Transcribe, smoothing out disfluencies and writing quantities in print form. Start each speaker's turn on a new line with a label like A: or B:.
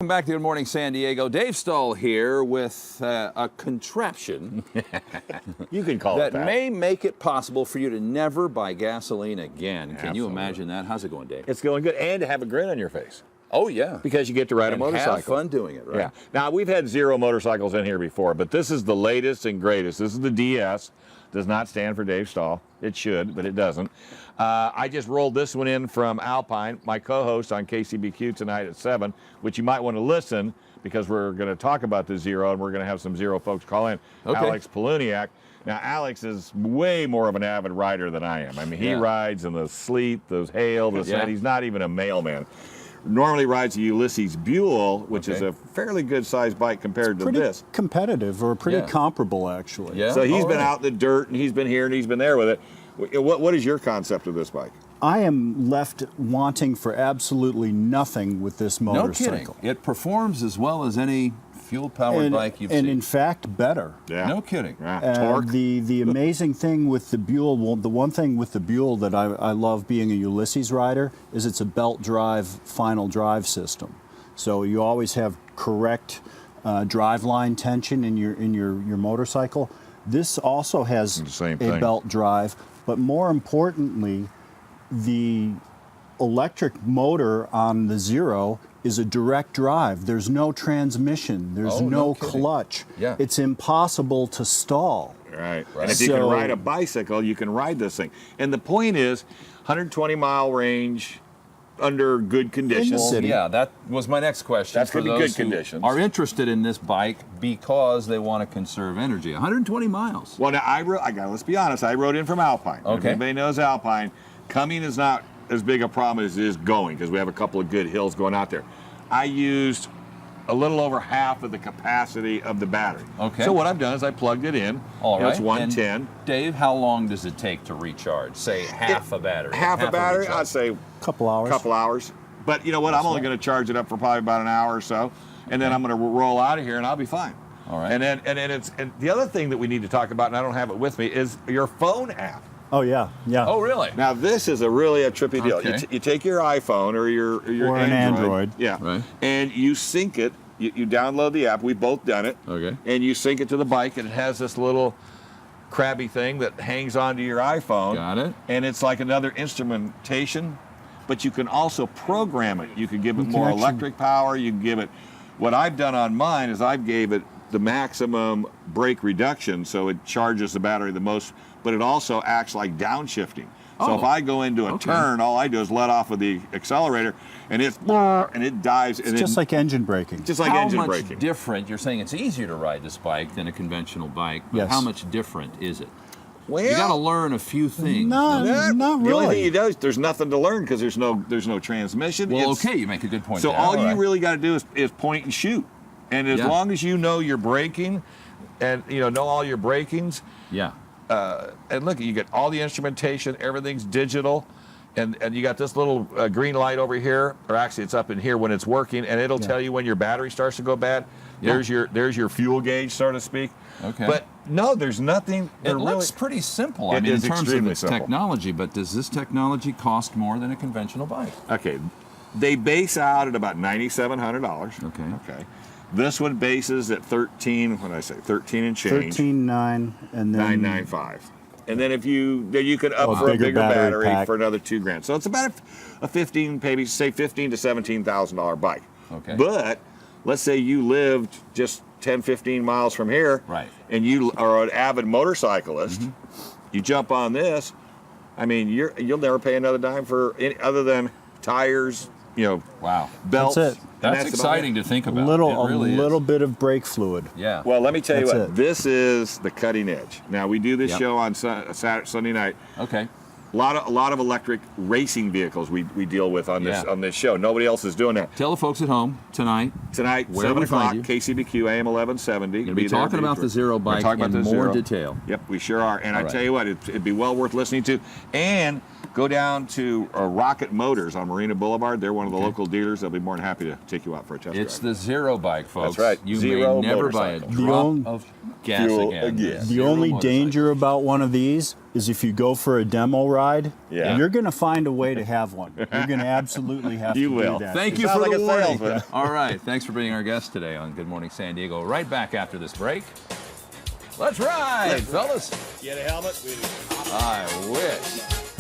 A: Welcome back to Good Morning San Diego. Dave Stahl here with a contraption
B: You can call it
A: that
B: that.
A: may make it possible for you to never buy gasoline again. Can you
B: Absolutely.
A: imagine that? How's it going, Dave?
B: It's going good, and to have a grin on your face
A: Oh, yeah.
B: because you get to ride a
A: And
B: motorcycle.
A: have fun doing it, right?
B: Yeah. Now we've had Zero motorcycles in here before, but this is the latest and greatest. This is the DS. Does not stand for Dave Stahl. It should, but it doesn't. I just rolled this one in from Alpine, my co-host on KCBQ tonight at 7, which you might want to listen because we're going to talk about the Zero, and we're going to have some Zero folks call in.
A: Okay.
B: Alex Poluniak. Now, Alex is way more of an avid rider than I am. I mean, he
A: Yeah.
B: rides in the sleet, the hail, the
A: Yeah.
B: sun. He's not even a mailman. Normally rides a Ulysses Buell, which is
A: Okay.
B: a fairly good-sized bike compared to
C: Pretty
B: this.
C: competitive, or pretty
A: Yeah.
C: comparable, actually.
A: Yeah.
B: So he's
A: All
B: been
A: right.
B: out in the dirt, and he's been here, and he's been there with it. What is your concept of this bike?
C: I am left wanting for absolutely nothing with this
A: No
C: motorcycle.
A: kidding. It performs as well as any fuel-powered bike you've
C: and
A: seen.
C: in fact, better.
A: No kidding.
B: Yeah. Torque.
C: The amazing thing with the Buell, well, the one thing with the Buell that I love being a Ulysses rider is it's a belt drive final drive system. So you always have correct drive line tension in your motorcycle. This also has
B: The same
C: a
B: thing.
C: belt drive, but more importantly, the electric motor on the Zero is a direct drive. There's no transmission. There's
A: Oh, no
C: no
A: kidding.
C: clutch.
A: Yeah.
C: It's impossible to stall.
B: Right. And if you can
C: So-
B: ride a bicycle, you can ride this thing. And the point is, 120-mile range under good conditions.
C: city.
A: Yeah, that was my next question.
B: That's
A: for
B: gonna be
A: those
B: good
A: who
B: conditions.
A: are interested in this bike because they want to conserve energy. 120 miles.
B: Well, now let's be honest. I rode in from Alpine.
A: Okay.
B: If anybody knows Alpine, coming is not as big a problem as it is going because we have a couple of good hills going out there. I used a little over half of the capacity of the battery.
A: Okay.
B: So what I've done is I plugged it in.
A: All right.
B: It's 110.
A: And Dave, how long does it take to recharge? Say half a battery.
B: Half a battery,
A: recharge.
B: I'd say
C: Couple hours.
B: couple hours. But you know what? I'm only going to charge it up for probably about an hour or so, and then I'm going to roll out of here, and I'll be fine.
A: All right.
B: And then and the other thing that we need to talk about, and I don't have it with me, is your phone app.
C: Oh yeah, yeah.
A: Oh, really?
B: Now this is a trippy deal.
A: Okay.
B: You take your iPhone or your
C: Or an Android.
B: yeah,
A: Right.
B: and you sync it. You download the app. We've both done it.
A: Okay.
B: And you sync it to the bike, and it has this little crabby thing that hangs onto your iPhone.
A: Got it.
B: And it's like another instrumentation, but you can also program it. You can give it
C: You can
B: more
C: actually-
B: electric power. You can give it. What I've done on mine is I've gave it the maximum brake reduction, so it charges the battery the most, but it also acts like downshifting. So
A: Oh,
B: if I go into a
A: okay.
B: turn, all I do is let off of the accelerator, and it dives.
C: It's
B: and
C: just
B: it,
C: like engine braking.
B: just like
A: how
B: engine
A: much
B: braking.
A: different? You're saying it's easier to ride this bike than a conventional bike, but
C: Yes.
A: how much different is it?
B: Well,
A: You got to learn a few things.
C: No,
A: don't you?
B: Yeah,
C: not
B: The only thing
C: really.
B: you do is there's nothing to learn because there's no transmission.
A: Well,
B: It's-
A: okay, you make a good point.
B: So
A: there.
B: all you
A: right.
B: really got to do is point and shoot, and as
A: Yeah.
B: long as you know your braking, and know all your brakings,
A: Yeah.
B: and look, you get all the instrumentation, everything's digital, and you got this little green light over here, or actually it's up in here when it's working, and it'll tell you when your battery starts to go bad.
A: Yeah.
B: There's your fuel gauge, so to speak.
A: Okay.
B: But no, there's nothing.
A: It looks pretty simple. I
B: It
A: mean, in
B: is
A: terms of
B: extremely
A: its
B: simple.
A: technology, but does this technology cost more than a conventional bike?
B: Okay, they base out at about $9,700.
A: Okay.
B: Okay. This one bases at 13. What did I say? 13 and change.
C: 13.9, and then
B: 995. And then you could up
C: Oh,
B: for a
C: bigger
B: bigger
C: battery
B: battery
C: pack.
B: for another $2,000. So it's about a 15, maybe say $15,000 to $17,000 bike.
A: Okay.
B: But let's say you lived just 10, 15 miles from here,
A: Right.
B: and you are an avid motorcyclist. You jump on this. I mean, you'll never pay another dime for any other than tires,
A: Wow.
B: belts.
C: That's it.
B: and
A: That's
B: about
A: exciting
B: it.
A: to think
C: a
A: about.
C: little,
A: It really
C: a little
A: is.
C: bit of brake fluid.
A: Yeah.
B: Well, let me tell you
C: That's
B: what.
C: it.
B: This is the cutting edge. Now we do this
A: Yep.
B: show on Sunday night.
A: Okay.
B: A lot of electric racing vehicles we deal with on this
A: Yeah.
B: on this show. Nobody else is doing that.
A: Tell the folks at home tonight.
B: Tonight,
A: Where
B: 7
A: we find
B: o'clock,
A: you.
B: KCBQ AM 1170.
A: We're going to be
B: there,
A: talking about the Zero
B: We're
A: bike
B: talking
A: in
B: about the
A: more
B: Zero.
A: detail.
B: Yep, we sure are. And
A: All
B: I
A: right.
B: tell you what, it'd be well worth listening to. And go down to Rocket Motors on Marina Boulevard. They're one of the local dealers. They'll be more than happy to take you out for a test
A: It's
B: drive.
A: the Zero bike, folks.
B: right.
A: You
B: Zero
A: may never buy a
B: motorcycle.
A: drop
C: only-
A: of gas
B: fuel
A: again.
B: again.
C: The
A: Zero
C: only
A: motorcycle.
C: danger about one of these is if you go for a demo ride,
B: Yeah.
C: you're going to find a way to have one. You're going to absolutely have
B: You
C: to
B: will.
C: do that.
A: Thank you
B: Sound
A: for
B: like
A: the
B: a
A: warning.
B: salesman.
A: All right. Thanks for being our guest today on Good Morning San Diego. Right back after this break. Let's ride, fellas.
B: Get a helmet.
A: I wish.